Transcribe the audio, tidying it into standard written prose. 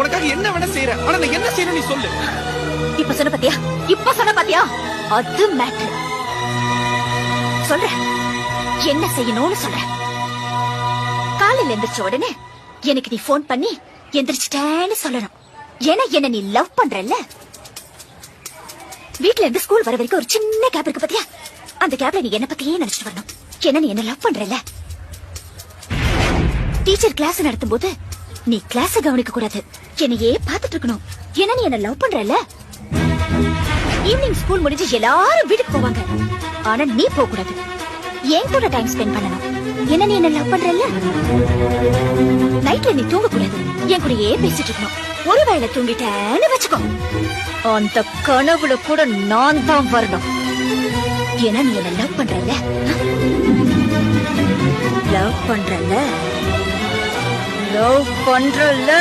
உனக்காக என்ன வேணா செய்யறேன். ஆனா நான் என்ன செய்யணும் நீ சொல்லு. இப்ப சொன்ன பாத்தியா அது மேட்டர். சொல்றேன் என்ன செய்யணும்னு சொல்றேன். காலையில எந்திரிச்ச உடனே எனக்கு நீ போன் பண்ணி எந்திரிச்சிட்டேன்னு சொல்லணும். ஏன்னா என்ன நீ லவ் பண்றல்ல. வீட்ல இருந்து ஸ்கூல் வர வரைக்கும் ஒரு சின்ன கேப் இருக்கு பாத்தியா, அந்த கேப்ல நீ என்ன பத்தியே நினைச்சிட்டு வரணும். ஏன்னா நீ என்ன லவ் பண்றல்ல. டீச்சர் கிளாஸ் நடத்தும் போது நீ கிளாஸ் கவனிக்க கூடாது, என்னையே பாத்துட்டு இருக்கணும். ஏன்னா நீ என்ன லவ் பண்றல்ல. ஈவினிங் ஸ்கூல் முடிஞ்சு எல்லாரும் வீட்டுக்கு போவாங்க, ஆனா நீ போக கூடாது, என் கூட டைம் ஸ்பெண்ட் பண்ணணும். என்ன நீ என்ன லவ் பண்றல்ல. நைட்ல நீ தூங்க கூடாது, என் கூடயே பேசிட்டு இருக்கணும். ஒருவேளை தூங்கிட்டேன்னு வச்சுக்கோ, அந்த கனவுல கூட நான் தான் வரணும். ஏன்னா நீ என்ன லவ் பண்றல்ல. லவ் பண்றல்ல.